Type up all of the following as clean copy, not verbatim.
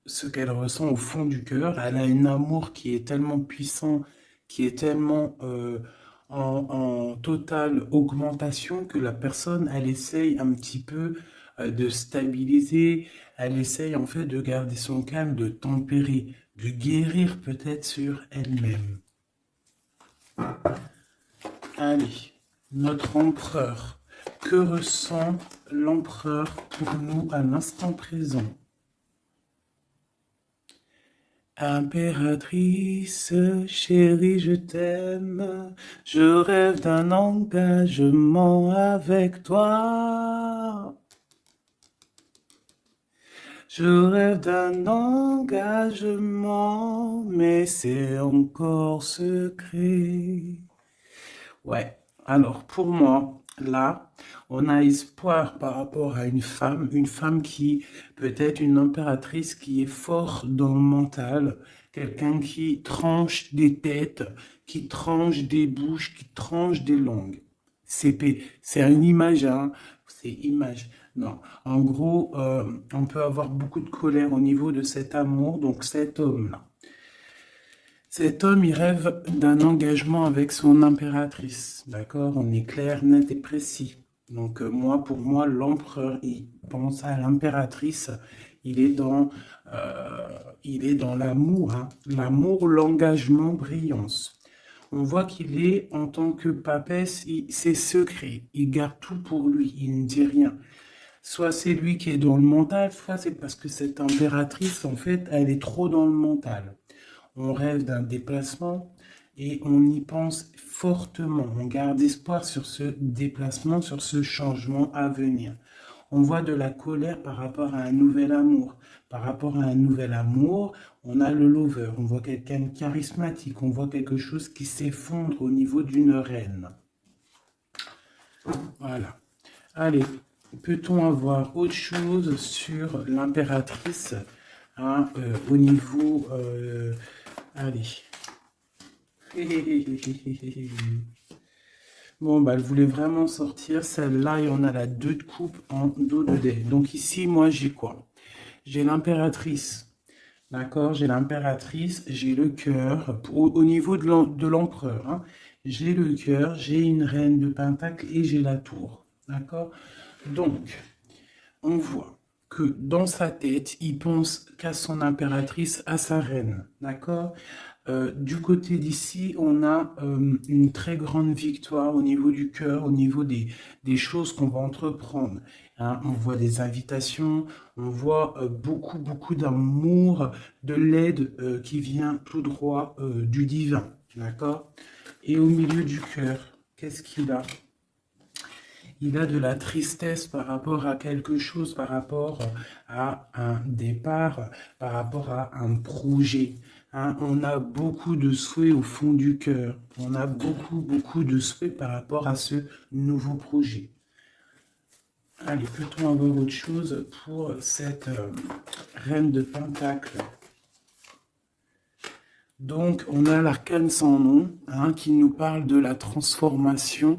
ce qu'elle ressent au fond du cœur. Elle a un amour qui est tellement puissant, qui est tellement en totale augmentation que la personne, elle essaye un petit peu de stabiliser, elle essaye en fait de garder son calme, de tempérer, de guérir peut-être sur elle-même. Allez, notre empereur. Que ressent l'empereur pour nous à l'instant présent? Impératrice, chérie, je t'aime. Je rêve d'un engagement avec toi. Je rêve d'un engagement, mais c'est encore secret. Ouais. Alors, pour moi, là, on a espoir par rapport à une femme qui peut être une impératrice qui est forte dans le mental, quelqu'un qui tranche des têtes, qui tranche des bouches, qui tranche des langues. C'est une image, hein, c'est image. Non, en gros, on peut avoir beaucoup de colère au niveau de cet amour, donc cet homme-là. Cet homme, il rêve d'un engagement avec son impératrice, d'accord? On est clair, net et précis. Donc moi, pour moi, l'empereur, il pense à l'impératrice, il est dans, euh, il est dans l'amour, hein. L'amour, l'engagement, brillance. On voit qu'il est, en tant que papesse, c'est secret, il garde tout pour lui, il ne dit rien. Soit c'est lui qui est dans le mental, soit c'est parce que cette impératrice, en fait, elle est trop dans le mental. On rêve d'un déplacement et on y pense fortement. On garde espoir sur ce déplacement, sur ce changement à venir. On voit de la colère par rapport à un nouvel amour. Par rapport à un nouvel amour, on a le lover, on voit quelqu'un de charismatique, on voit quelque chose qui s'effondre au niveau d'une reine. Voilà. Allez, peut-on avoir autre chose sur l'impératrice, hein, au niveau... allez. Bon, bah, elle voulait vraiment sortir. Celle-là, et on a la 2 de coupe en dos de dé. Donc ici, moi, j'ai quoi? J'ai l'impératrice. D'accord? J'ai l'impératrice, j'ai le cœur. Au niveau de l'empereur, hein, j'ai le cœur, j'ai une reine de pentacle et j'ai la tour. D'accord? Donc, on voit que dans sa tête, il pense qu'à son impératrice, à sa reine. D'accord? Du côté d'ici, on a une très grande victoire au niveau du cœur, au niveau des choses qu'on va entreprendre. Hein. On voit des invitations, on voit beaucoup, beaucoup d'amour, de l'aide qui vient tout droit du divin. D'accord? Et au milieu du cœur, qu'est-ce qu'il a? Il a de la tristesse par rapport à quelque chose, par rapport à un départ, par rapport à un projet. Hein. On a beaucoup de souhaits au fond du cœur. On a beaucoup, beaucoup de souhaits par rapport à ce nouveau projet. Allez, peut-on avoir autre chose pour cette reine de Pentacle? Donc, on a l'arcane sans nom, hein, qui nous parle de la transformation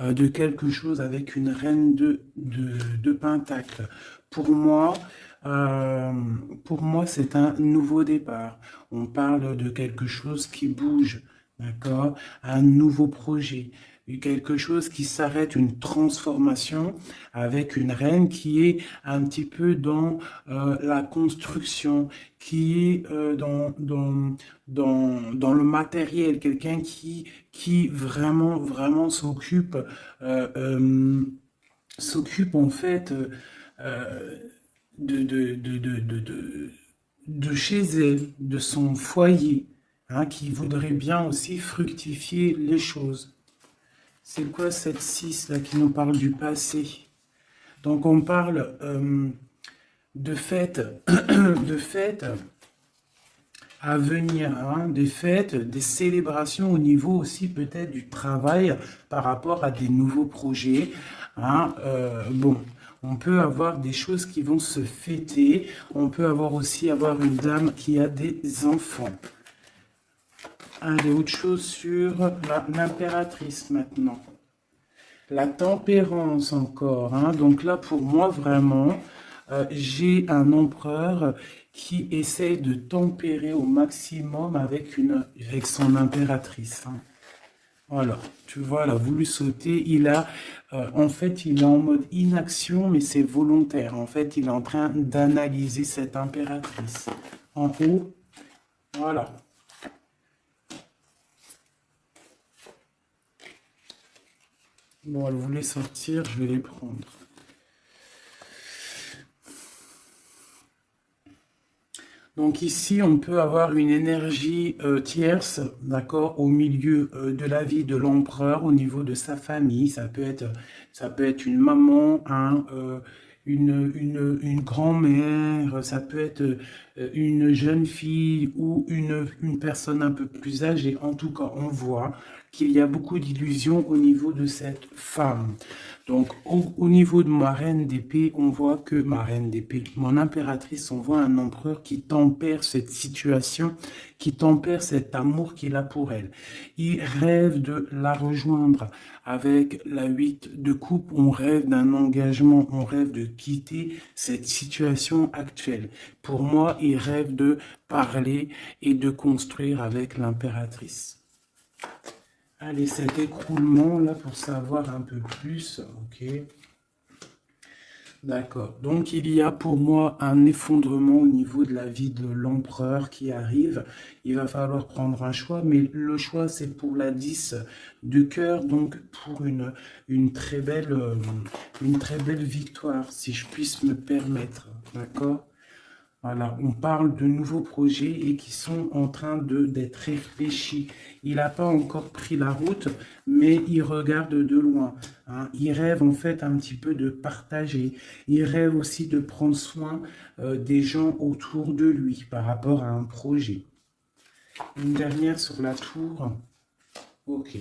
de quelque chose avec une reine de Pentacle. Pour moi, euh, pour moi, c'est un nouveau départ. On parle de quelque chose qui bouge, d'accord? Un nouveau projet, quelque chose qui s'arrête, une transformation avec une reine qui est un petit peu dans la construction, qui est dans le matériel, quelqu'un qui vraiment, vraiment s'occupe en fait euh, de, de, de, de, de, de, de chez elle, de son foyer, hein, qui voudrait bien aussi fructifier les choses. C'est quoi cette 6 là qui nous parle du passé? Donc on parle de fêtes, de fêtes à venir, hein, des fêtes, des célébrations au niveau aussi peut-être du travail par rapport à des nouveaux projets. Hein, bon, on peut avoir des choses qui vont se fêter. On peut avoir aussi avoir une dame qui a des enfants. Allez, autre chose sur l'impératrice maintenant. La tempérance encore. Hein, donc là, pour moi, vraiment, j'ai un empereur qui essaie de tempérer au maximum avec son impératrice, hein. Voilà, tu vois, elle a voulu sauter. En fait, il est en mode inaction, mais c'est volontaire. En fait, il est en train d'analyser cette impératrice. En haut, voilà. Bon, elle voulait sortir, je vais les prendre. Donc ici, on peut avoir une énergie tierce, d'accord, au milieu de la vie de l'empereur, au niveau de sa famille. Ça peut être une maman, hein, une grand-mère, ça peut être une jeune fille ou une personne un peu plus âgée. En tout cas, on voit qu'il y a beaucoup d'illusions au niveau de cette femme. Donc, au niveau de ma reine d'épée, on voit que ma reine d'épée, mon impératrice, on voit un empereur qui tempère cette situation, qui tempère cet amour qu'il a pour elle. Il rêve de la rejoindre avec la 8 de coupe. On rêve d'un engagement, on rêve de quitter cette situation actuelle. Pour moi, il rêve de parler et de construire avec l'impératrice. Allez, cet écroulement là pour savoir un peu plus, ok. D'accord. Donc il y a pour moi un effondrement au niveau de la vie de l'empereur qui arrive. Il va falloir prendre un choix, mais le choix c'est pour la 10 de cœur, donc pour une très belle victoire, si je puisse me permettre. D'accord? Voilà, on parle de nouveaux projets et qui sont en train d'être réfléchis. Il n'a pas encore pris la route, mais il regarde de loin, hein. Il rêve en fait un petit peu de partager. Il rêve aussi de prendre soin des gens autour de lui par rapport à un projet. Une dernière sur la tour. Ok.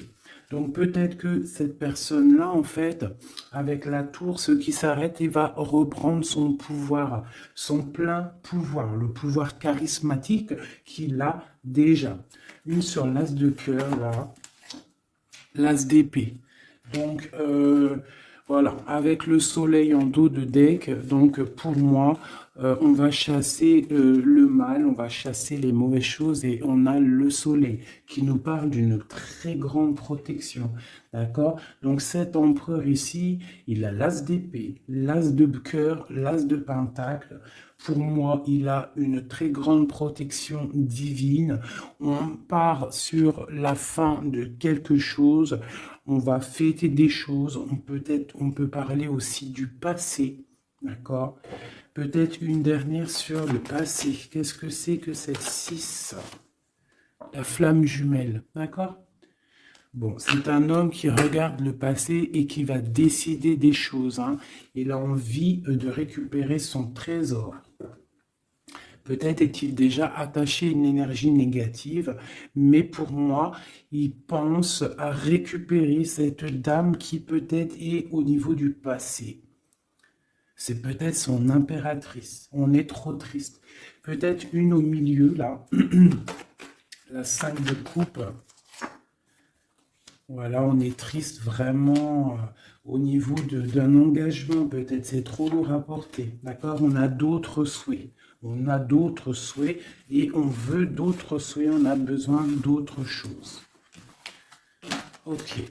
Donc peut-être que cette personne-là, en fait, avec la tour, ce qui s'arrête, il va reprendre son pouvoir, son plein pouvoir, le pouvoir charismatique qu'il a déjà. Une sur l'as de cœur, là, l'as d'épée. Donc, voilà, avec le soleil en dos de deck, donc pour moi, on va chasser le mal, on va chasser les mauvaises choses et on a le soleil qui nous parle d'une très grande protection, d'accord? Donc cet empereur ici, il a l'as d'épée, l'as de cœur, l'as de pentacle. Pour moi, il a une très grande protection divine. On part sur la fin de quelque chose. On va fêter des choses. On peut parler aussi du passé. D'accord? Peut-être une dernière sur le passé. Qu'est-ce que c'est que cette 6? La flamme jumelle. D'accord? Bon, c'est un homme qui regarde le passé et qui va décider des choses, hein. Il a envie de récupérer son trésor. Peut-être est-il déjà attaché à une énergie négative, mais pour moi, il pense à récupérer cette dame qui peut-être est au niveau du passé. C'est peut-être son impératrice. On est trop triste. Peut-être une au milieu, là. La 5 de coupe. Voilà, on est triste vraiment au niveau d'un engagement. Peut-être c'est trop lourd à porter. D'accord? On a d'autres souhaits. On a d'autres souhaits et on veut d'autres souhaits. On a besoin d'autres choses. Ok.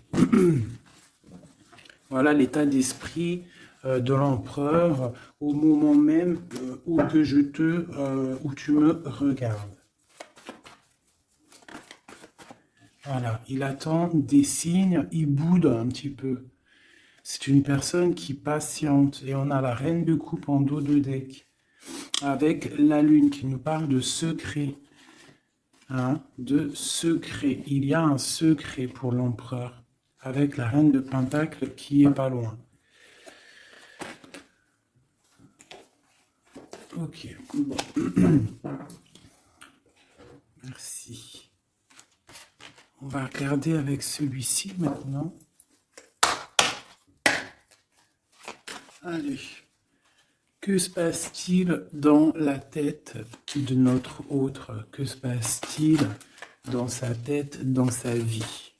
Voilà l'état d'esprit de l'empereur au moment même où tu me regardes. Voilà, il attend des signes, il boude un petit peu. C'est une personne qui patiente et on a la reine de coupe en dos de deck avec la lune qui nous parle de secret, hein, de secret. Il y a un secret pour l'empereur avec la reine de pentacle qui est pas loin. Ok, bon. Merci. On va regarder avec celui-ci maintenant. Allez. Que se passe-t-il dans la tête de notre autre? Que se passe-t-il dans sa tête, dans sa vie?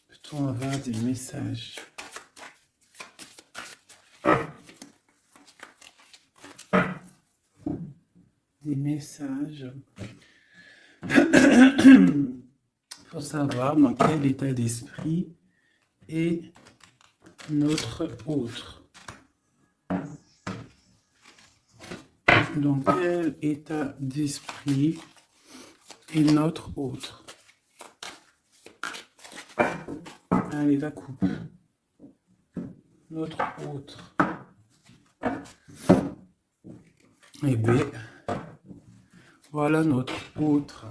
Peut-on avoir des messages? des messages. Il faut savoir dans quel état d'esprit est notre autre. Dans quel état d'esprit est notre autre? Allez, la coupe. Notre autre. Eh bien, voilà notre autre.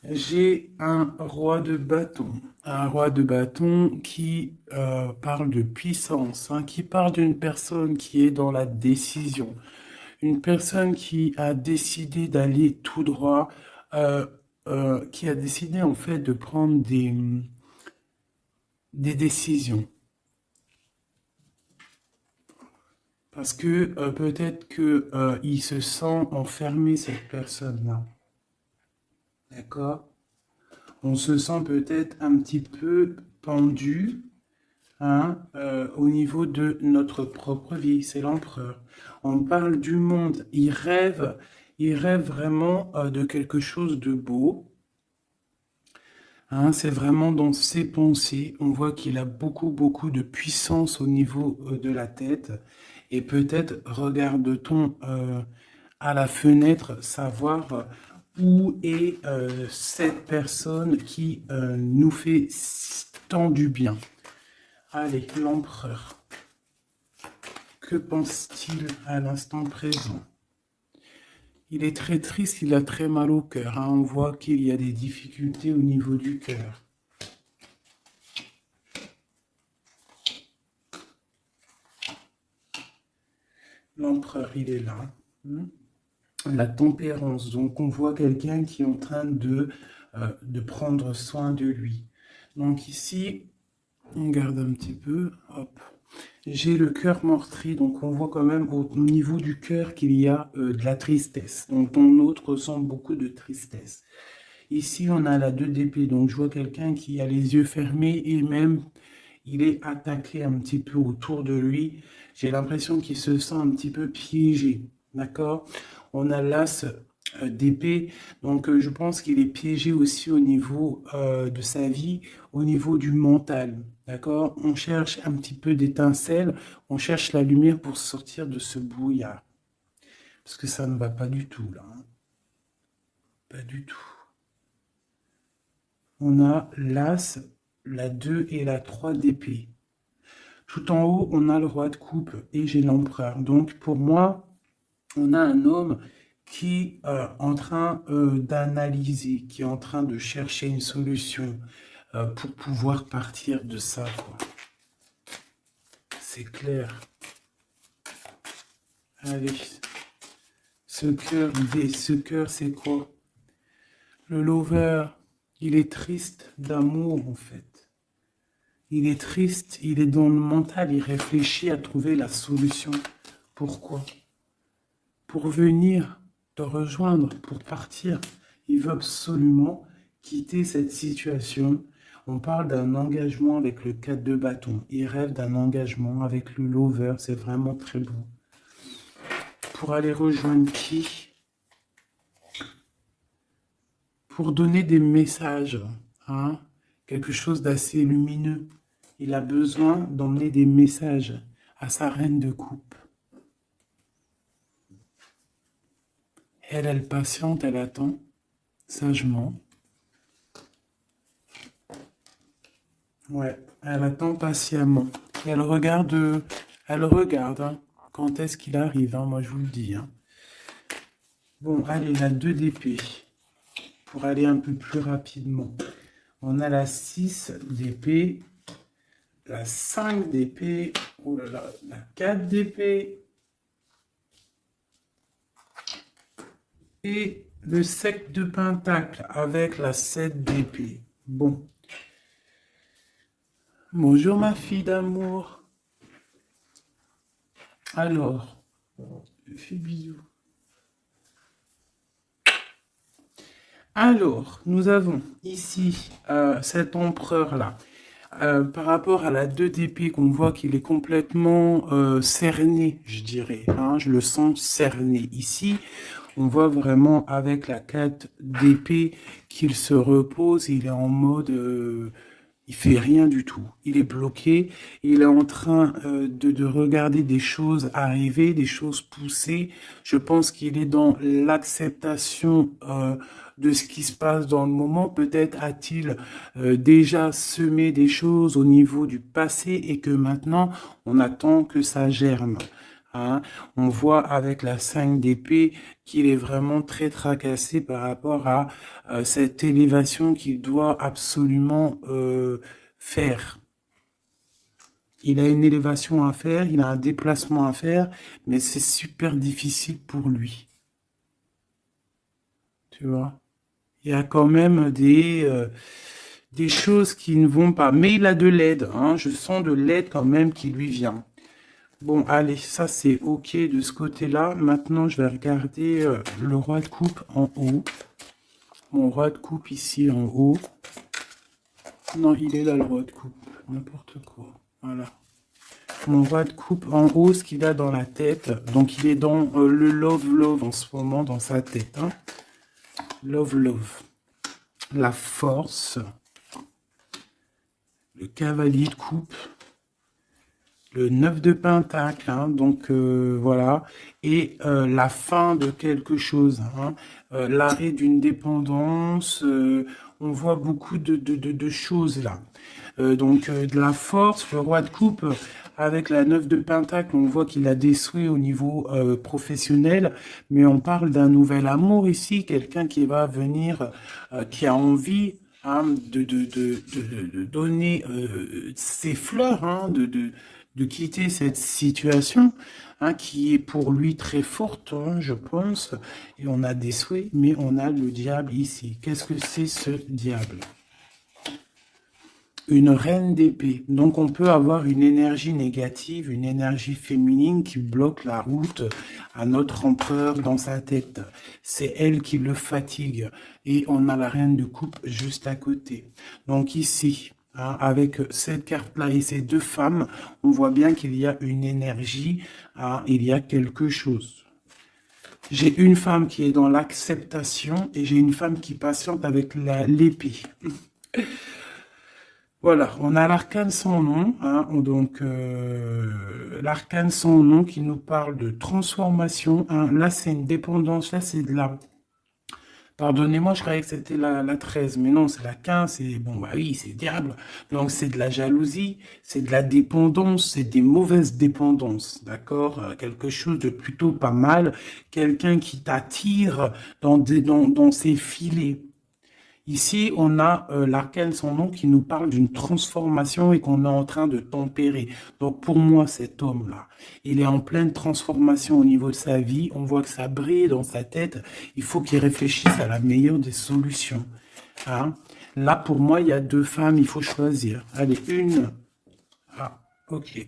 J'ai un roi de bâton. Un roi de bâton qui parle de puissance, hein, qui parle d'une personne qui est dans la décision. Une personne qui a décidé d'aller tout droit, qui a décidé en fait de prendre des décisions. Parce que peut-être que il se sent enfermé, cette personne-là. D'accord? On se sent peut-être un petit peu pendu, hein, au niveau de notre propre vie. C'est l'empereur. On parle du monde. Il rêve vraiment de quelque chose de beau. Hein, c'est vraiment dans ses pensées. On voit qu'il a beaucoup de puissance au niveau de la tête. Et peut-être regarde-t-on à la fenêtre savoir où est cette personne qui nous fait tant du bien. Allez, l'empereur. Que pense-t-il à l'instant présent? Il est très triste, il a très mal au cœur. Hein. On voit qu'il y a des difficultés au niveau du cœur. L'empereur, il est là. La tempérance. Donc, on voit quelqu'un qui est en train de prendre soin de lui. Donc, ici, on garde un petit peu. Hop. J'ai le cœur meurtri, donc on voit quand même au niveau du cœur qu'il y a de la tristesse. Donc ton autre ressent beaucoup de tristesse. Ici, on a la 2 d'épée, donc je vois quelqu'un qui a les yeux fermés et même il est attaqué un petit peu autour de lui. J'ai l'impression qu'il se sent un petit peu piégé, d'accord? On a l'as d'épée, donc je pense qu'il est piégé aussi au niveau de sa vie, au niveau du mental, d'accord? On cherche un petit peu d'étincelle, on cherche la lumière pour sortir de ce brouillard, parce que ça ne va pas du tout, là, hein. Pas du tout. On a l'as, la 2 et la 3 d'épée. Tout en haut, on a le roi de coupe et j'ai l'empereur. Donc pour moi, on a un homme qui est en train d'analyser, qui est en train de chercher une solution pour pouvoir partir de ça, quoi. C'est clair. Allez. Ce cœur, c'est quoi? Le lover, il est triste d'amour, en fait. Il est triste, il est dans le mental, il réfléchit à trouver la solution. Pourquoi? Pour venir te rejoindre, pour partir. Il veut absolument quitter cette situation. On parle d'un engagement avec le 4 de bâton. Il rêve d'un engagement avec le lover. C'est vraiment très beau. Pour aller rejoindre qui? Pour donner des messages. Hein? Quelque chose d'assez lumineux. Il a besoin d'emmener des messages à sa reine de coupe. Elle patiente, elle attend, sagement. Ouais, elle attend patiemment. Elle regarde, hein, quand est-ce qu'il arrive, hein, moi je vous le dis. Hein. Bon, allez, la 2 d'épée, pour aller un peu plus rapidement. On a la 6 d'épée, la 5 d'épée, oh là là, la 4 d'épée, et le 7 de pentacle avec la 7 d'épée. Bon. Bonjour ma fille d'amour. Alors, fais bisous. Alors, nous avons ici cet empereur-là. Par rapport à la 2 d'épée, qu'on voit qu'il est complètement cerné, je dirais. Hein, je le sens cerné. Ici, On voit vraiment avec la 4 d'épée qu'il se repose, il est en mode... il fait rien du tout. Il est bloqué. Il est en train de regarder des choses arriver, des choses pousser. Je pense qu'il est dans l'acceptation de ce qui se passe dans le moment. Peut-être a-t-il déjà semé des choses au niveau du passé et que maintenant, on attend que ça germe. Hein. On voit avec la 5 d'épée qu'il est vraiment très tracassé par rapport à cette élévation qu'il doit absolument faire. Il a une élévation à faire, il a un déplacement à faire, mais c'est super difficile pour lui. Tu vois? Il y a quand même des choses qui ne vont pas. Mais il a de l'aide, hein. Je sens de l'aide quand même qui lui vient. Bon, allez, ça c'est OK de ce côté-là. Maintenant, je vais regarder le roi de coupe en haut. Mon roi de coupe ici en haut. Non, il est là le roi de coupe. N'importe quoi. Voilà. Mon roi de coupe en haut, ce qu'il a dans la tête. Donc, il est dans le love en ce moment dans sa tête. Hein. Love. La force. Le cavalier de coupe. Le 9 de pentacle, hein, donc voilà, et la fin de quelque chose, hein, l'arrêt d'une dépendance, on voit beaucoup de choses là. Donc de la force, le roi de coupe, avec la 9 de pentacle, on voit qu'il a des souhaits au niveau professionnel, mais on parle d'un nouvel amour ici, quelqu'un qui va venir, qui a envie... Hein, de donner ses fleurs, hein, de quitter cette situation hein, qui est pour lui très forte, hein, je pense. Et on a des souhaits, mais on a le diable ici. Qu'est-ce que c'est ce diable? Une reine d'épée. Donc on peut avoir une énergie négative, une énergie féminine qui bloque la route à notre empereur dans sa tête. C'est elle qui le fatigue. Et on a la reine de coupe juste à côté. Donc ici, hein, avec cette carte-là et ces deux femmes, on voit bien qu'il y a une énergie, hein, il y a quelque chose. J'ai une femme qui est dans l'acceptation et j'ai une femme qui patiente avec l'épée. Voilà, on a l'arcane sans nom, hein, donc l'arcane sans nom qui nous parle de transformation. Hein, là, c'est une dépendance, là, c'est de la... Pardonnez-moi, je croyais que c'était la 13, mais non, c'est la 15, c'est... Bon, bah oui, c'est diable. Donc, c'est de la jalousie, c'est de la dépendance, c'est des mauvaises dépendances, d'accord? Quelque chose de plutôt pas mal, quelqu'un qui t'attire dans ses filets. Ici, on a l'arcane sans nom qui nous parle d'une transformation et qu'on est en train de tempérer. Donc pour moi, cet homme-là, il est en pleine transformation au niveau de sa vie. On voit que ça brille dans sa tête. Il faut qu'il réfléchisse à la meilleure des solutions. Hein? Là, pour moi, il y a deux femmes, il faut choisir. Allez, une. Ah, ok.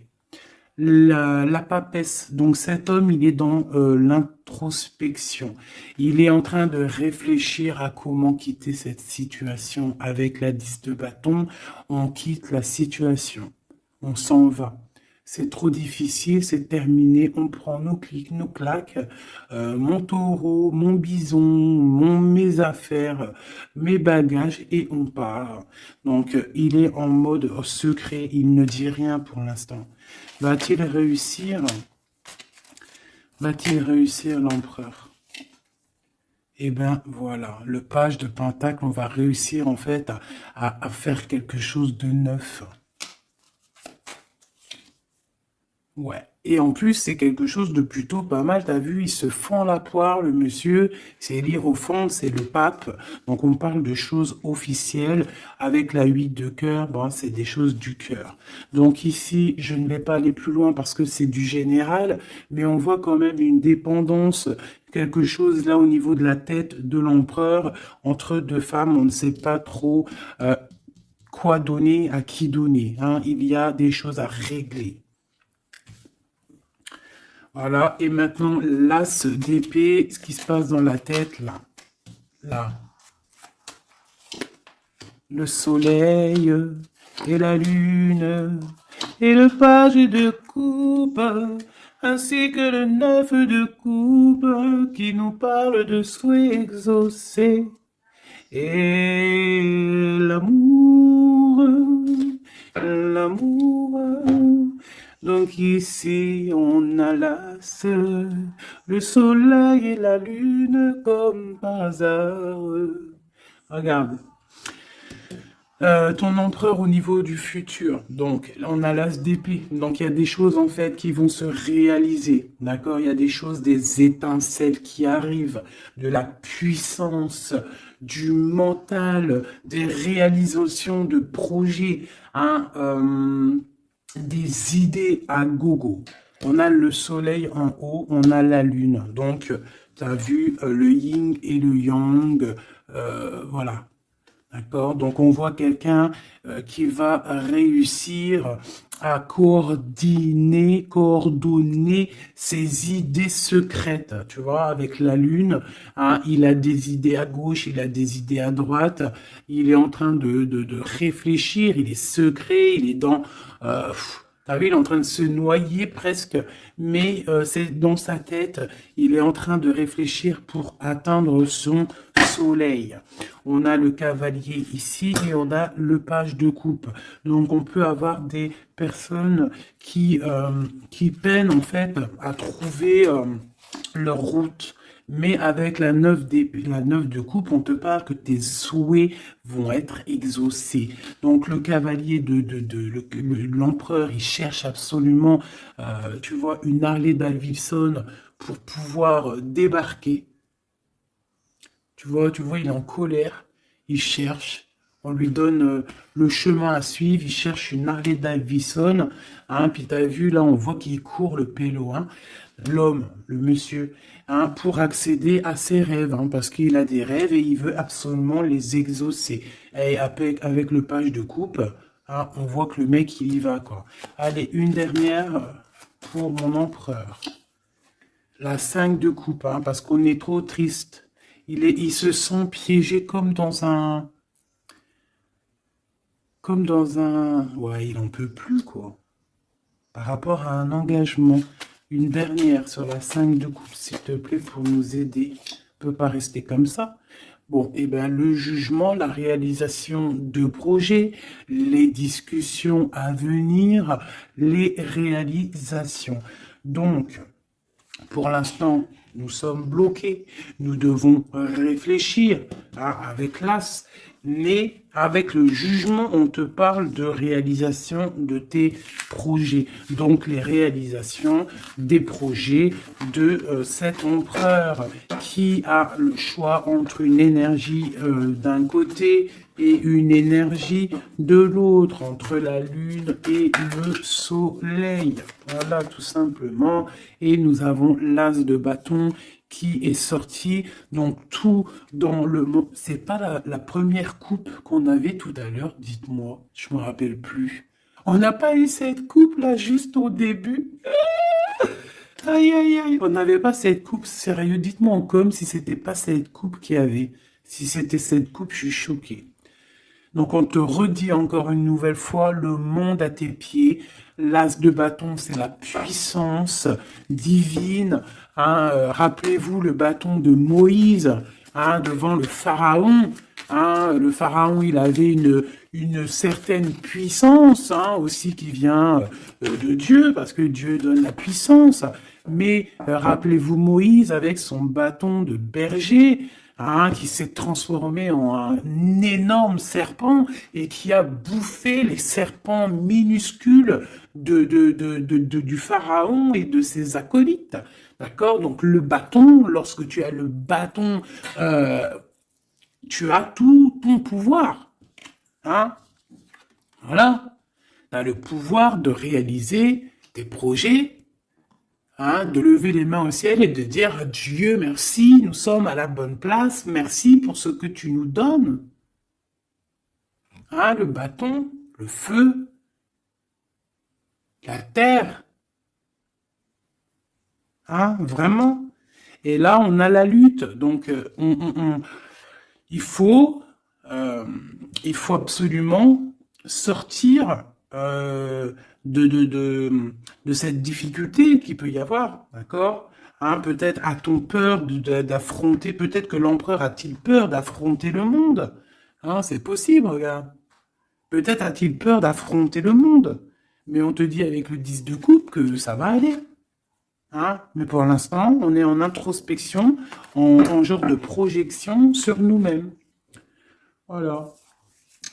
La papesse, donc cet homme, il est dans l'introspection. Il est en train de réfléchir à comment quitter cette situation. Avec la 10 de bâton, on quitte la situation. On s'en va. C'est trop difficile, c'est terminé. On prend nos clics, nos claques, mon taureau, mon bison, mes affaires, mes bagages et on part. Donc, il est en mode secret. Il ne dit rien pour l'instant. Va-t-il réussir? Va-t-il réussir l'empereur? Eh bien, voilà, le page de Pentacle, on va réussir en fait à faire quelque chose de neuf. Ouais. Et en plus, c'est quelque chose de plutôt pas mal. T'as vu, il se fend la poire, le monsieur. C'est l'hiérophante, c'est le pape. Donc, on parle de choses officielles. Avec la 8 de cœur, bon, c'est des choses du cœur. Donc ici, je ne vais pas aller plus loin parce que c'est du général. Mais on voit quand même une dépendance, quelque chose là au niveau de la tête de l'empereur. Entre deux femmes, on ne sait pas trop quoi donner, à qui donner. Hein. Il y a des choses à régler. Voilà, et maintenant, l'as d'épée, ce qui se passe dans la tête, là. Là. Le soleil et la lune et le page de coupe ainsi que le 9 de coupe qui nous parle de souhaits exaucés. Et l'amour. Donc ici on a l'as, le soleil et la lune comme par hasard. Regarde. Ton empereur au niveau du futur. Donc, on a l'as d'épée. Donc, il y a des choses, en fait, qui vont se réaliser. D'accord? Il y a des choses, des étincelles qui arrivent, de la puissance, du mental, des réalisations de projets, hein, des idées à gogo. On a le soleil en haut, on a la lune. Donc, tu as vu le yin et le yang. Voilà. D'accord? Donc, on voit quelqu'un qui va réussir à coordonner ses idées secrètes. Tu vois, avec la lune, hein, il a des idées à gauche, il a des idées à droite. Il est en train de réfléchir, il est secret, il est dans... T'as vu, il est en train de se noyer presque, mais c'est dans sa tête, il est en train de réfléchir pour atteindre son soleil. On a le cavalier ici et on a le page de coupe. Donc on peut avoir des personnes qui peinent en fait à trouver leur route. Mais avec la 9 de coupe, on te parle que tes souhaits vont être exaucés. Donc le cavalier l'empereur, il cherche absolument, tu vois, une Harley Davidson pour pouvoir débarquer. Tu vois, il est en colère, il cherche, on lui donne le chemin à suivre, il cherche une Harley Davidson, hein, puis t'as vu, là, on voit qu'il court le pélo, hein, l'homme, le monsieur, hein, pour accéder à ses rêves, hein, parce qu'il a des rêves et il veut absolument les exaucer. Et avec le page de coupe, hein, on voit que le mec, il y va, quoi. Allez, une dernière pour mon empereur. La 5 de coupe, hein, parce qu'on est trop triste. Il se sent piégé ouais, il en peut plus, quoi. Par rapport à un engagement. Une dernière sur la 5 de coupe, s'il te plaît, pour nous aider. On peut pas rester comme ça. Bon, et ben, le jugement, la réalisation de projets, les discussions à venir, les réalisations. Donc, pour l'instant, nous sommes bloqués. Nous devons réfléchir avec l'as. Mais avec le jugement, on te parle de réalisation de tes projets. Donc les réalisations des projets de cet empereur qui a le choix entre une énergie d'un côté et une énergie de l'autre, entre la lune et le soleil. Voilà, tout simplement. Et nous avons l'as de bâton qui est sorti, donc tout dans le... C'est pas la première coupe qu'on avait tout à l'heure, dites-moi, je me rappelle plus. On n'a pas eu cette coupe là juste au début. Aïe aïe aïe, on n'avait pas cette coupe, sérieux, dites-moi en com si c'était pas cette coupe qu'il y avait. Si c'était cette coupe, je suis choqué. Donc on te redit encore une nouvelle fois, le monde à tes pieds. L'as de bâton, c'est la puissance divine. Hein, rappelez-vous le bâton de Moïse, hein, devant le pharaon. Hein, le pharaon, il avait une certaine puissance, hein, aussi qui vient de Dieu, parce que Dieu donne la puissance. Mais rappelez-vous Moïse avec son bâton de berger, hein, qui s'est transformé en un énorme serpent et qui a bouffé les serpents minuscules du pharaon et de ses acolytes. D'accord? Donc le bâton, lorsque tu as le bâton, tu as tout ton pouvoir. Hein? Voilà. Tu as le pouvoir de réaliser tes projets, hein, de lever les mains au ciel et de dire Dieu, merci, nous sommes à la bonne place, merci pour ce que tu nous donnes. Hein, le bâton, le feu, la terre. Hein, vraiment. Et là, on a la lutte. Donc, il faut absolument sortir de cette difficulté qu'il peut y avoir, d'accord? Hein, peut-être a-t-on peur d'affronter, peut-être que l'empereur a-t-il peur d'affronter le monde? Hein, c'est possible, regarde. Peut-être a-t-il peur d'affronter le monde. Mais on te dit avec le 10 de coupe que ça va aller. Hein? Mais pour l'instant, on est en introspection, en genre de projection sur nous-mêmes. Voilà.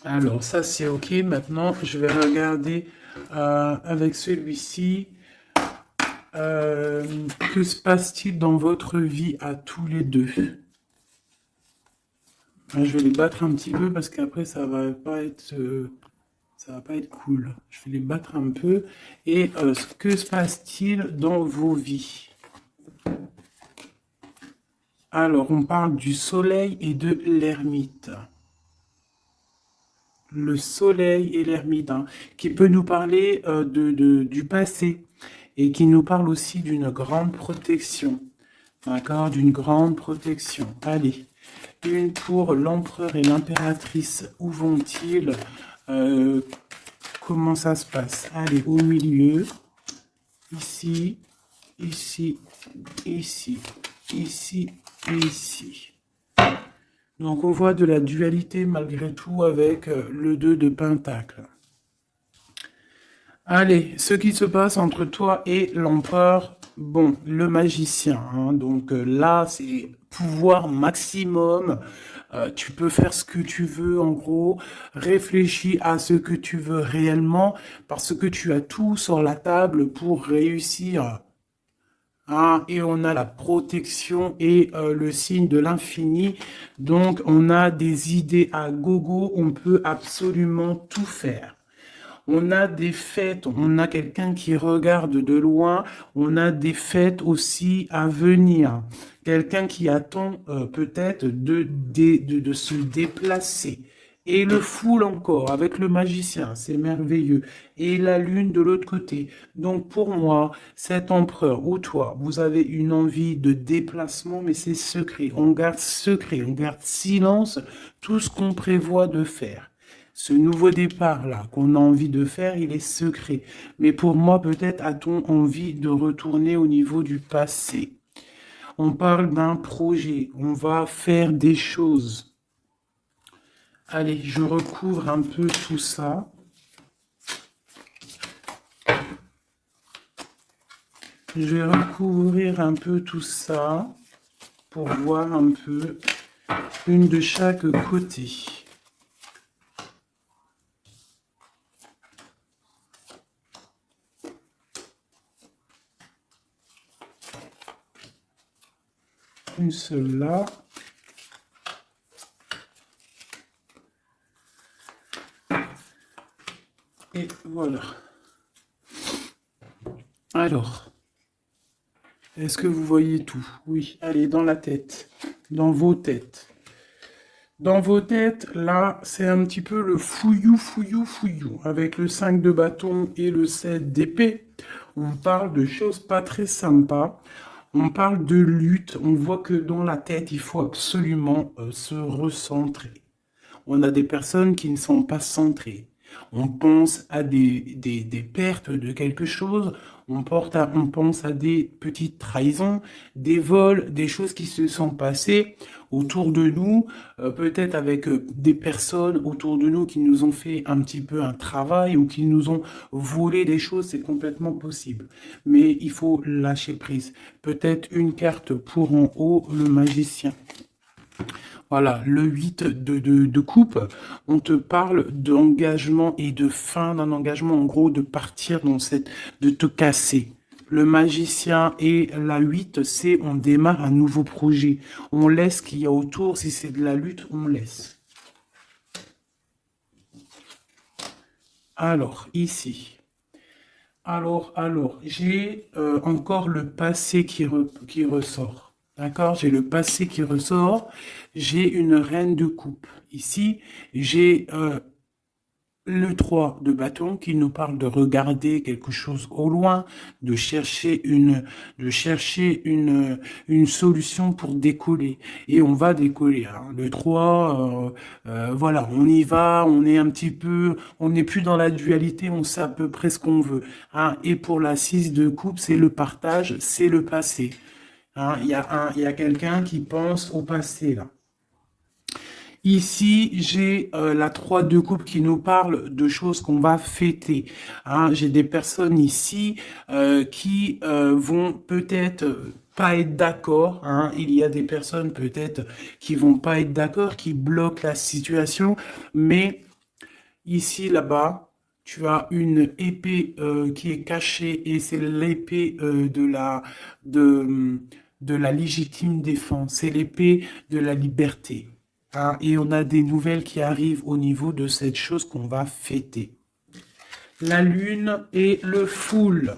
Alors, ça, c'est OK. Maintenant, je vais regarder avec celui-ci. Que se passe-t-il dans votre vie à tous les deux? Je vais les battre un petit peu parce qu'après, ça va pas être cool. Je vais les battre un peu. Et que se passe-t-il dans vos vies? Alors, on parle du soleil et de l'ermite. Le soleil et l'ermite, hein, qui peut nous parler du passé et qui nous parle aussi d'une grande protection. D'accord? D'une grande protection. Allez, une pour l'empereur et l'impératrice. Où vont-ils? Comment ça se passe? Allez, au milieu. Ici, ici, ici, ici et ici. Donc on voit de la dualité malgré tout avec le 2 de Pentacle. Allez, ce qui se passe entre toi et l'empereur, bon, le magicien, hein, donc là c'est pouvoir maximum, tu peux faire ce que tu veux en gros, réfléchis à ce que tu veux réellement, parce que tu as tout sur la table pour réussir. Ah, et on a la protection et le signe de l'infini. Donc, on a des idées à gogo. On peut absolument tout faire. On a des fêtes. On a quelqu'un qui regarde de loin. On a des fêtes aussi à venir. Quelqu'un qui attend peut-être de se déplacer. Et le foule encore avec le magicien, c'est merveilleux. Et la lune de l'autre côté. Donc pour moi, cet empereur ou toi, vous avez une envie de déplacement, mais c'est secret. On garde secret, on garde silence tout ce qu'on prévoit de faire. Ce nouveau départ-là qu'on a envie de faire, il est secret. Mais pour moi, peut-être a-t-on envie de retourner au niveau du passé. On parle d'un projet, on va faire des choses. Allez, je recouvre un peu tout ça. Je vais recouvrir un peu tout ça pour voir un peu une de chaque côté. Une seule là. Et voilà. Alors, est-ce que vous voyez tout? Oui, allez, dans la tête, dans vos têtes. Dans vos têtes, là, c'est un petit peu le fouillou, fouillou, fouillou. Avec le 5 de bâton et le 7 d'épée, on parle de choses pas très sympas. On parle de lutte. On voit que dans la tête, il faut absolument se recentrer. On a des personnes qui ne sont pas centrées. On pense à des pertes de quelque chose, on pense à des petites trahisons, des vols, des choses qui se sont passées autour de nous, peut-être avec des personnes autour de nous qui nous ont fait un petit peu un travail ou qui nous ont volé des choses, c'est complètement possible. Mais il faut lâcher prise. Peut-être une carte pour en haut, le magicien. Voilà, le 8 de coupe, on te parle d'engagement et de fin d'un engagement, en gros, de partir dans de te casser. Le magicien et la 8, c'est on démarre un nouveau projet. On laisse ce qu'il y a autour, si c'est de la lutte, on laisse. Alors, ici. Alors, j'ai encore le passé qui ressort. D'accord? J'ai le passé qui ressort. J'ai une reine de coupe. Ici, j'ai Le 3 de bâton qui nous parle de regarder quelque chose au loin, de chercher une solution pour décoller. Et on va décoller, hein. Le 3, voilà, on y va, on est un petit peu, on n'est plus dans la dualité, on sait à peu près ce qu'on veut, hein. Et pour la 6 de coupe, c'est le partage, c'est le passé. Hein. Il y a quelqu'un qui pense au passé, là. Ici, j'ai la 3 de coupe qui nous parle de choses qu'on va fêter. Hein. J'ai des personnes ici qui vont peut-être pas être d'accord. Hein. Il y a des personnes peut-être qui vont pas être d'accord, qui bloquent la situation. Mais ici, là-bas, tu as une épée qui est cachée et c'est l'épée de, de la légitime défense. C'est l'épée de la liberté. Hein, et on a des nouvelles qui arrivent au niveau de cette chose qu'on va fêter. La lune et le foule.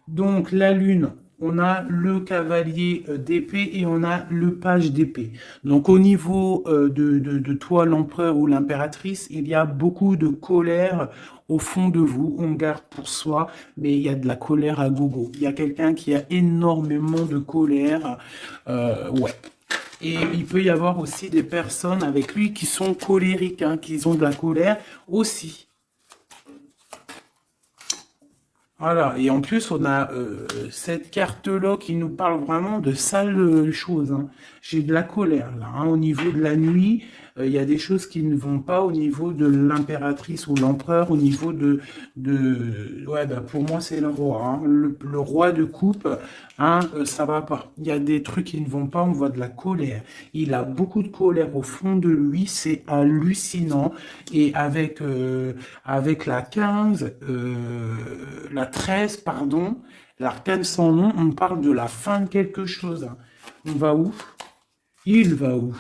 Donc la lune, on a le cavalier d'épée et on a le page d'épée. Donc au niveau de toi, l'empereur ou l'impératrice, il y a beaucoup de colère au fond de vous. On garde pour soi, mais il y a de la colère à gogo. Il y a quelqu'un qui a énormément de colère. Ouais. Et il peut y avoir aussi des personnes avec lui qui sont colériques, hein, qui ont de la colère aussi. Voilà, et en plus, on a cette carte-là qui nous parle vraiment de sales choses. Hein. J'ai de la colère, là. Hein. Au niveau de la nuit, il y a des choses qui ne vont pas au niveau de l'impératrice ou l'empereur, au niveau Ouais, bah, pour moi, c'est le roi. Hein. Le roi de coupe, hein, ça va pas. Il y a des trucs qui ne vont pas, on voit de la colère. Il a beaucoup de colère au fond de lui, c'est hallucinant. Et avec la 15, la 13, pardon, l'arcane sans nom, on parle de la fin de quelque chose. Hein. On va où? Il va où?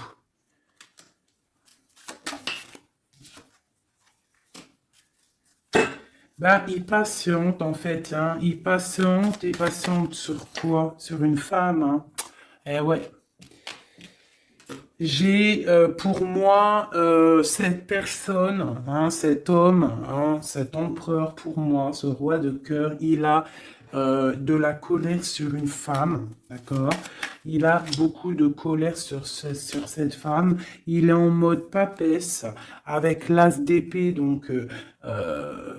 Ben, il patiente en fait, hein. Il patiente et patiente sur quoi? Sur une femme, hein. Eh ouais. J'ai pour moi cette personne, hein, cet homme, hein, cet empereur pour moi, ce roi de cœur, il a de la colère sur une femme, d'accord? Il a beaucoup de colère sur cette femme. Il est en mode papesse avec l'as d'épée, donc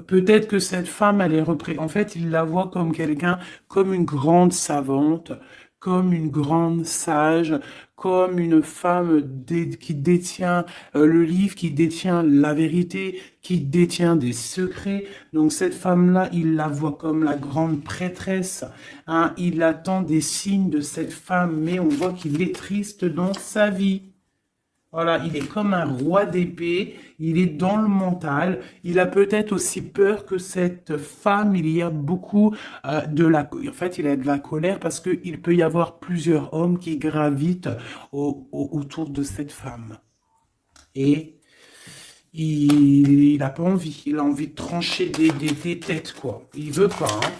peut-être que cette femme, elle est en fait, il la voit comme quelqu'un, comme une grande savante, comme une grande sage, comme une femme qui détient le livre, qui détient la vérité, qui détient des secrets. Donc cette femme-là, il la voit comme la grande prêtresse. Hein. Il attend des signes de cette femme, mais on voit qu'il est triste dans sa vie. Voilà, il est comme un roi d'épée, il est dans le mental, il a peut-être aussi peur que cette femme, il y a beaucoup En fait, il a de la colère parce qu'il peut y avoir plusieurs hommes qui gravitent autour de cette femme. Et il n'a pas envie, il a envie de trancher des têtes, quoi. Il veut pas, hein.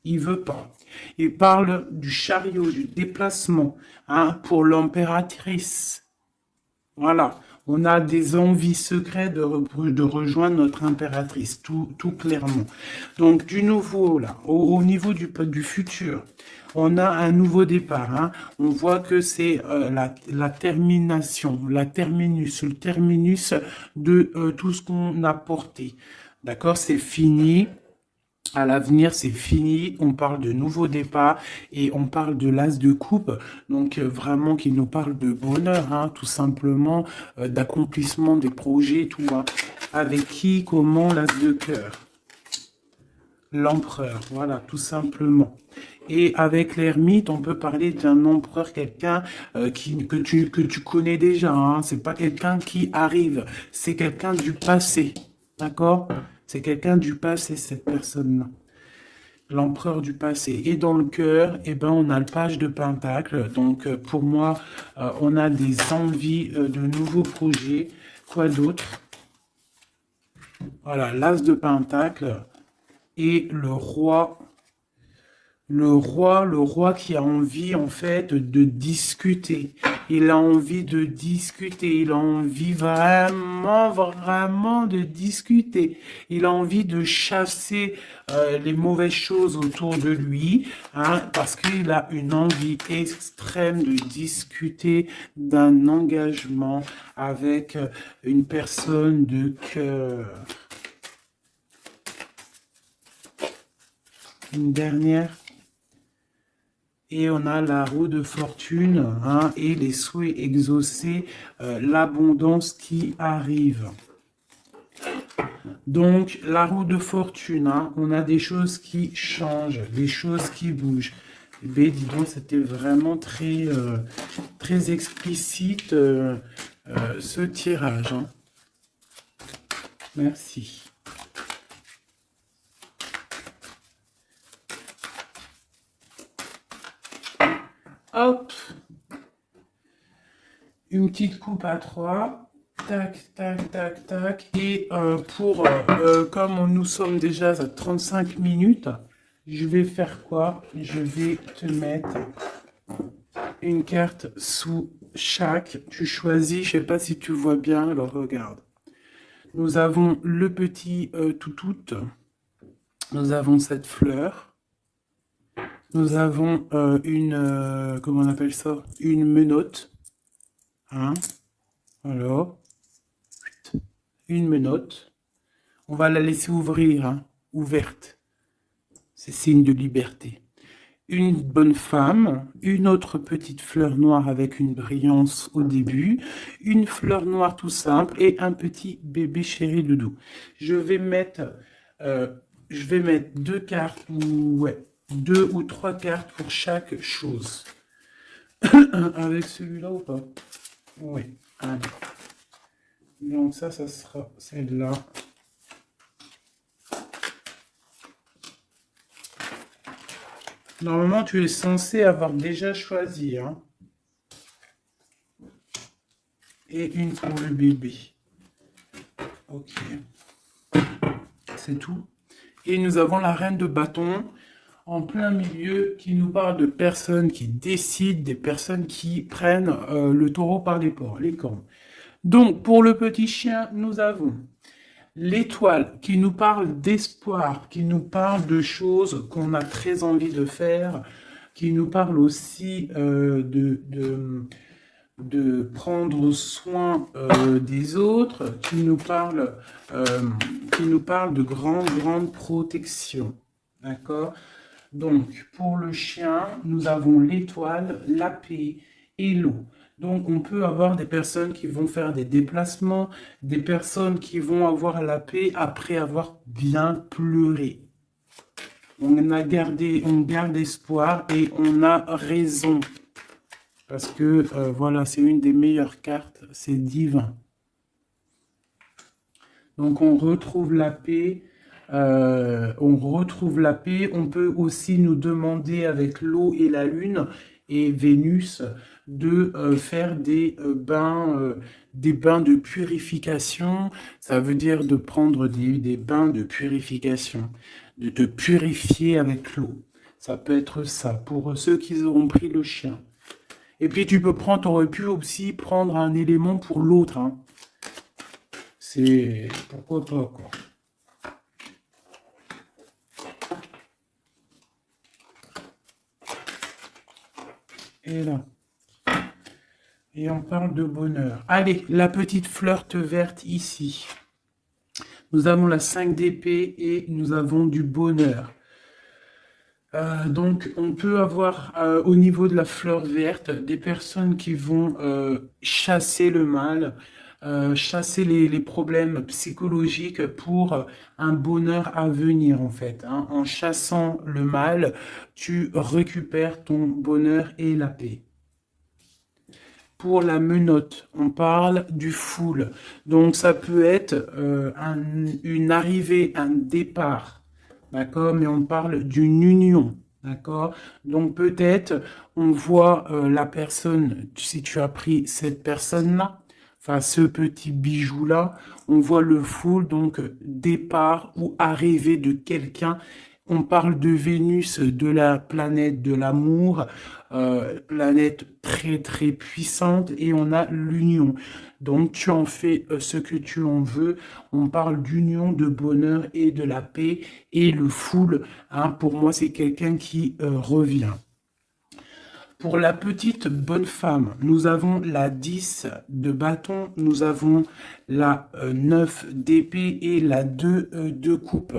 Il veut pas. Il parle du chariot, du déplacement, hein, pour l'impératrice. Voilà, on a des envies secrètes de rejoindre notre impératrice, tout clairement. Donc du nouveau, là, au niveau du futur, on a un nouveau départ. Hein. On voit que c'est la termination, le terminus de tout ce qu'on a porté. D'accord, c'est fini. À l'avenir, c'est fini. On parle de nouveau départ et on parle de l'as de coupe. Donc vraiment qui nous parle de bonheur, hein, tout simplement, d'accomplissement des projets, tout. Hein. Avec qui, comment, l'as de cœur. L'empereur, voilà, tout simplement. Et avec l'ermite, on peut parler d'un empereur, quelqu'un que tu connais déjà. Hein. C'est pas quelqu'un qui arrive, c'est quelqu'un du passé. D'accord? C'est quelqu'un du passé, cette personne-là. L'empereur du passé. Et dans le cœur, eh ben, on a le page de Pentacle. Donc, pour moi, on a des envies de nouveaux projets. Quoi d'autre? Voilà, l'as de Pentacle et le roi Le roi qui a envie en fait de discuter. Il a envie de discuter. Il a envie vraiment, vraiment de discuter. Il a envie de chasser les mauvaises choses autour de lui, hein, parce qu'il a une envie extrême de discuter d'un engagement avec une personne de cœur. Une dernière. Et on a la roue de fortune, hein, et les souhaits exaucés, l'abondance qui arrive. Donc, la roue de fortune, hein, on a des choses qui changent, des choses qui bougent. Eh bien, dis donc, c'était vraiment très explicite ce tirage, hein. Merci. Hop, une petite coupe à 3. Tac, tac, tac, tac. Et comme nous sommes déjà à 35 minutes, je vais faire quoi? Je vais te mettre une carte sous chaque. Tu choisis, je sais pas si tu vois bien, alors regarde. Nous avons le petit toutout. Nous avons cette fleur. Nous avons comment on appelle ça? Une menotte. Hein? Alors, une menotte. On va la laisser ouvrir, hein? Ouverte. C'est signe de liberté. Une bonne femme, une autre petite fleur noire avec une brillance au début, une fleur noire tout simple et un petit bébé chéri doudou. Je vais mettre deux cartes, ouais, 2 ou 3 cartes pour chaque chose. Avec celui-là ou pas? Oui, allez. Donc ça sera celle-là. Normalement, tu es censé avoir déjà choisi, hein. Et une pour le bébé. Ok. C'est tout. Et nous avons la reine de bâton en plein milieu qui nous parle de personnes qui décident, des personnes qui prennent le taureau par les cornes. Donc, pour le petit chien, nous avons l'étoile qui nous parle d'espoir, qui nous parle de choses qu'on a très envie de faire, qui nous parle aussi de prendre soin des autres, qui nous parle de grande protection. D'accord? Donc, pour le chien, nous avons l'étoile, la paix et l'eau. Donc, on peut avoir des personnes qui vont faire des déplacements, des personnes qui vont avoir la paix après avoir bien pleuré. On garde espoir et on a raison. Parce que, voilà, c'est une des meilleures cartes, c'est divin. Donc, on retrouve la paix. On peut aussi nous demander avec l'eau et la lune et Vénus de faire des bains de purification. Ça veut dire de prendre des bains de purification, de te purifier avec l'eau. Ça peut être ça pour ceux qui auront pris le chien. Et puis t'aurais pu aussi prendre un élément pour l'autre, hein. C'est pourquoi pas, quoi. Et là. Et on parle de bonheur. Allez, la petite fleur verte ici. Nous avons la 5 d'épée et nous avons du bonheur. Donc, on peut avoir au niveau de la fleur verte des personnes qui vont chasser le mal, chasser les problèmes psychologiques pour un bonheur à venir, en fait, hein. En chassant le mal, tu récupères ton bonheur et la paix. Pour la menotte, on parle du full. Donc, ça peut être une arrivée, un départ. D'accord? Mais on parle d'une union. D'accord? Donc, peut-être, on voit la personne, si tu as pris cette personne-là, enfin, ce petit bijou-là, on voit le full, donc départ ou arrivée de quelqu'un On parle de Vénus, de la planète de l'amour, planète très très puissante, et on a l'union. Donc tu en fais ce que tu en veux. On parle d'union, de bonheur et de la paix. Et le fool, hein, pour moi, c'est quelqu'un qui revient. Pour la petite bonne femme, nous avons la 10 de bâton, nous avons la 9 d'épée et la 2 de coupe.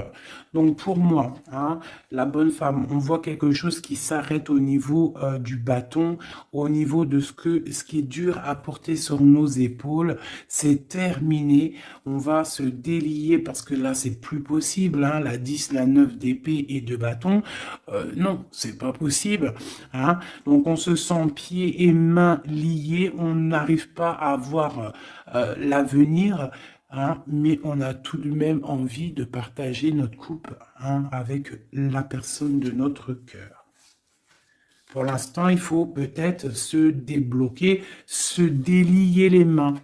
Donc pour moi, hein, la bonne femme, on voit quelque chose qui s'arrête au niveau du bâton, au niveau de ce qui est dur à porter sur nos épaules. C'est terminé, on va se délier parce que là c'est plus possible, hein, la 10, la 9 d'épée et de bâton. Non, c'est pas possible, hein. Donc on se sent pieds et mains liés, on n'arrive pas à voir l'avenir, hein, mais on a tout de même envie de partager notre couple, hein, avec la personne de notre cœur. Pour l'instant, il faut peut-être se débloquer, se délier les mains.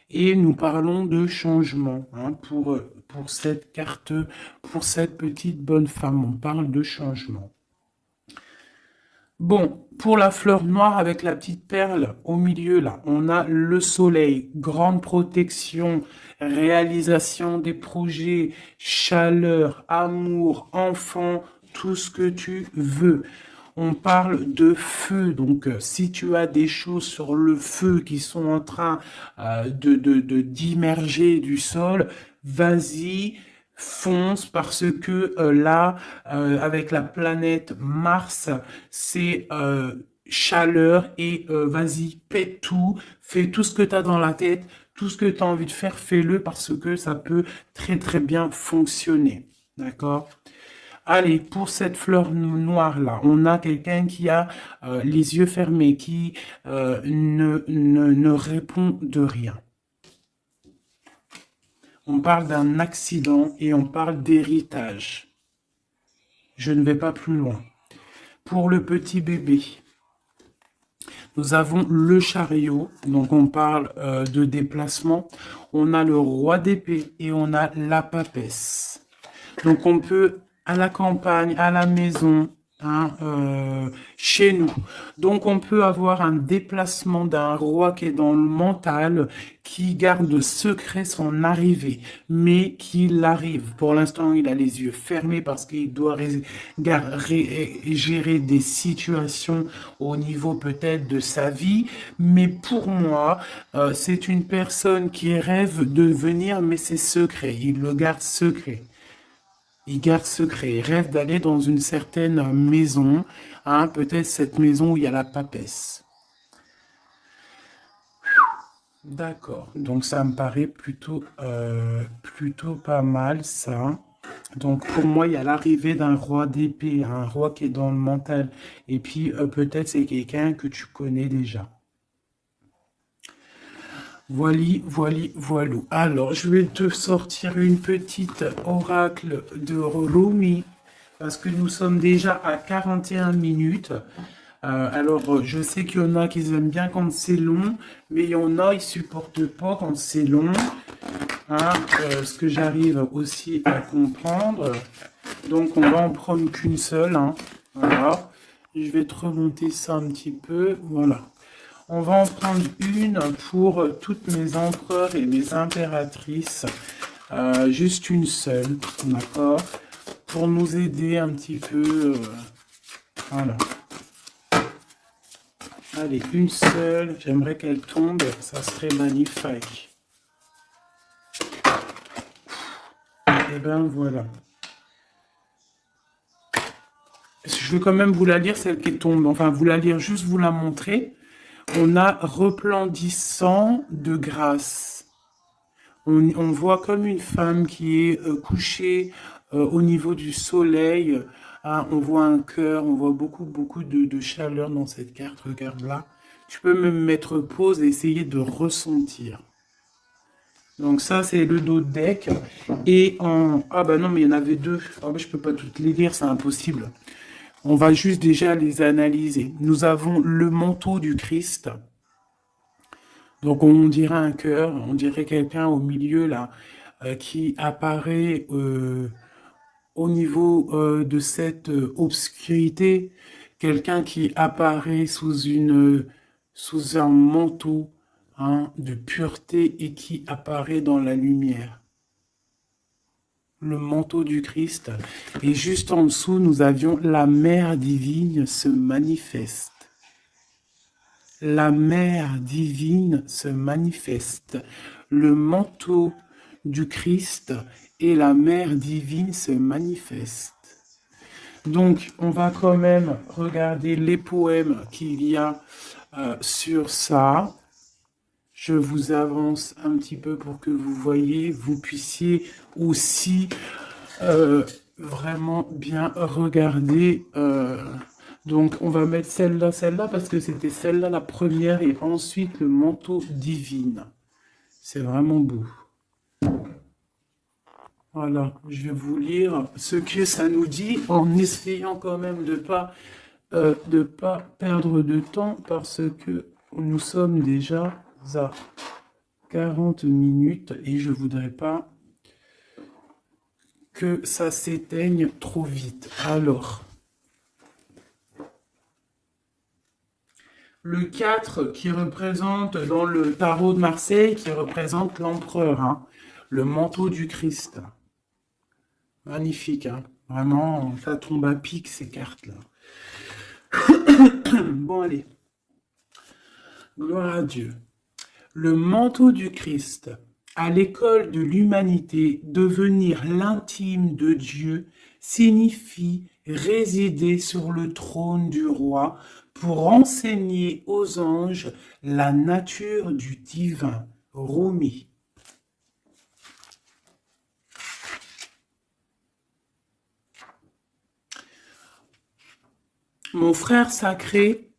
Et nous parlons de changement, hein, pour cette carte, pour cette petite bonne femme. On parle de changement. Bon, pour la fleur noire avec la petite perle au milieu, là, on a le soleil, grande protection, réalisation des projets, chaleur, amour, enfant, tout ce que tu veux. On parle de feu, donc si tu as des choses sur le feu qui sont en train d'immerger du sol, vas-y, fonce, parce que là, avec la planète Mars, c'est chaleur, et vas-y, pète tout, fais tout ce que tu as dans la tête, tout ce que tu as envie de faire, fais-le, parce que ça peut très très bien fonctionner. D'accord? Allez, pour cette fleur noire là, on a quelqu'un qui a les yeux fermés, qui ne répond de rien. On parle d'un accident et on parle d'héritage. Je ne vais pas plus loin. Pour le petit bébé, nous avons le chariot, donc on parle de déplacement. On a le roi d'épée et on a la papesse. Donc on peut, à la campagne, à la maison, hein, chez nous. Donc on peut avoir un déplacement d'un roi qui est dans le mental, qui garde secret son arrivée, mais qu'il arrive. Pour l'instant, il a les yeux fermés parce qu'il doit gérer des situations au niveau peut-être de sa vie. Mais pour moi, c'est une personne qui rêve de venir, mais c'est secret. Il le garde secret. Il garde secret, il rêve d'aller dans une certaine maison, hein, peut-être cette maison où il y a la papesse. D'accord, donc ça me paraît plutôt pas mal ça. Donc pour moi, il y a l'arrivée d'un roi d'épée, un roi qui est dans le mental, et puis peut-être c'est quelqu'un que tu connais déjà. Voilou. Alors, je vais te sortir une petite oracle de Rumi, parce que nous sommes déjà à 41 minutes. Alors, je sais qu'il y en a qui aiment bien quand c'est long, mais il y en a, ils supportent pas quand c'est long. Hein, ce que j'arrive aussi à comprendre. Donc, on va en prendre qu'une seule. Hein. Voilà. Je vais te remonter ça un petit peu. Voilà. On va en prendre une pour toutes mes empereurs et mes impératrices. Juste une seule, d'accord? Pour nous aider un petit peu. Voilà. Allez, une seule. J'aimerais qu'elle tombe. Ça serait magnifique. Et ben voilà. Je vais quand même vous la lire, celle qui tombe. Enfin, vous la lire, juste vous la montrer. On a resplendissant de grâce. On voit comme une femme qui est couchée au niveau du soleil. Hein, on voit un cœur, on voit beaucoup de chaleur dans cette carte. Regarde là. Tu peux même mettre pause et essayer de ressentir. Donc ça, c'est le dos de deck. Et en... Ah bah non, mais il y en avait deux. Ah bah, je peux pas toutes les lire, c'est impossible. On va juste déjà les analyser. Nous avons le manteau du Christ. Donc on dirait un cœur, on dirait quelqu'un au milieu là qui apparaît au niveau de cette obscurité, quelqu'un qui apparaît sous un manteau hein, de pureté et qui apparaît dans la lumière. Le manteau du Christ. Et juste en dessous, nous avions la mère divine se manifeste. La mère divine se manifeste. Le manteau du Christ et la mère divine se manifestent. Donc, on va quand même regarder les poèmes qu'il y a sur ça. Je vous avance un petit peu pour que vous voyez, vous puissiez aussi vraiment bien regarder. Donc, on va mettre celle-là, parce que c'était celle-là la première, et ensuite le manteau divin. C'est vraiment beau. Voilà, je vais vous lire ce que ça nous dit, en essayant quand même de pas perdre de temps, parce que nous sommes déjà à 40 minutes et je voudrais pas que ça s'éteigne trop vite. Alors, le 4 qui représente dans le tarot de Marseille, qui représente l'empereur, hein, le manteau du Christ. Magnifique, hein. Vraiment, ça tombe à pic ces cartes-là. Bon, allez. Gloire à Dieu. Le manteau du Christ, à l'école de l'humanité, devenir l'intime de Dieu, signifie résider sur le trône du roi pour enseigner aux anges la nature du divin. Rumi. Mon frère sacré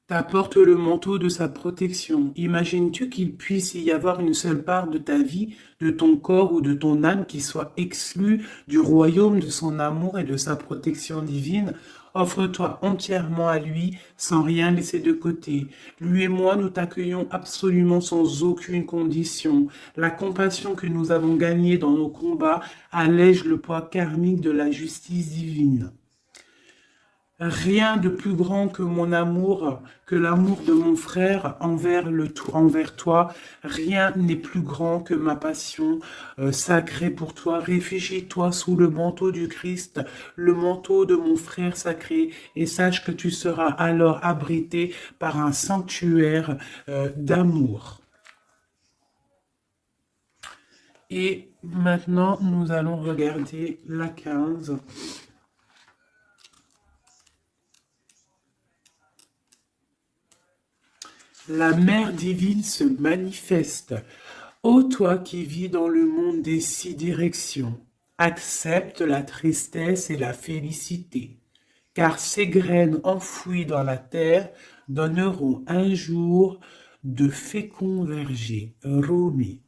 t'apporte le manteau de sa protection. Imagines-tu qu'il puisse y avoir une seule part de ta vie, de ton corps ou de ton âme qui soit exclue du royaume de son amour et de sa protection divine? Offre-toi entièrement à lui, sans rien laisser de côté. Lui et moi, nous t'accueillons absolument sans aucune condition. La compassion que nous avons gagnée dans nos combats allège le poids karmique de la justice divine. Rien de plus grand que mon amour, que l'amour de mon frère envers toi. Rien n'est plus grand que ma passion sacrée pour toi. Réfugie-toi sous le manteau du Christ, le manteau de mon frère sacré, et sache que tu seras alors abrité par un sanctuaire d'amour. Et maintenant, nous allons regarder la 15. La mère divine se manifeste. Ô toi qui vis dans le monde des 6 directions, accepte la tristesse et la félicité, car ces graines enfouies dans la terre donneront un jour de féconds vergers. Rumi.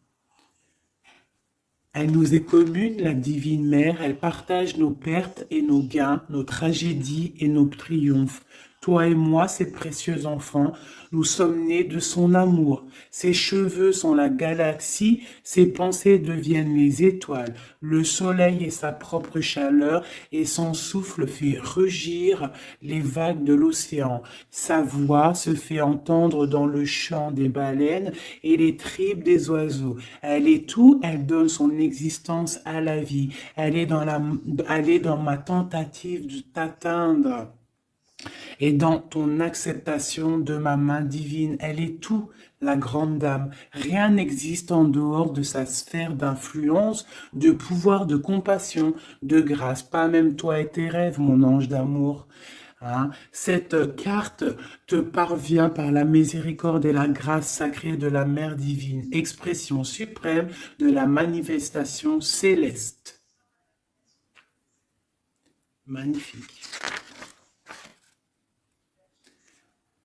Elle nous est commune, la divine mère, elle partage nos pertes et nos gains, nos tragédies et nos triomphes. Toi et moi, ces précieux enfants, nous sommes nés de son amour. Ses cheveux sont la galaxie, ses pensées deviennent les étoiles. Le soleil est sa propre chaleur et son souffle fait rugir les vagues de l'océan. Sa voix se fait entendre dans le chant des baleines et les tripes des oiseaux. Elle est tout, elle donne son existence à la vie. Elle est dans ma tentative de t'atteindre. Et dans ton acceptation de ma main divine, elle est tout, la grande dame. Rien n'existe en dehors de sa sphère d'influence, de pouvoir, de compassion, de grâce. Pas même toi et tes rêves, mon ange d'amour. Hein? Cette carte te parvient par la miséricorde et la grâce sacrée de la Mère divine, expression suprême de la manifestation céleste. Magnifique.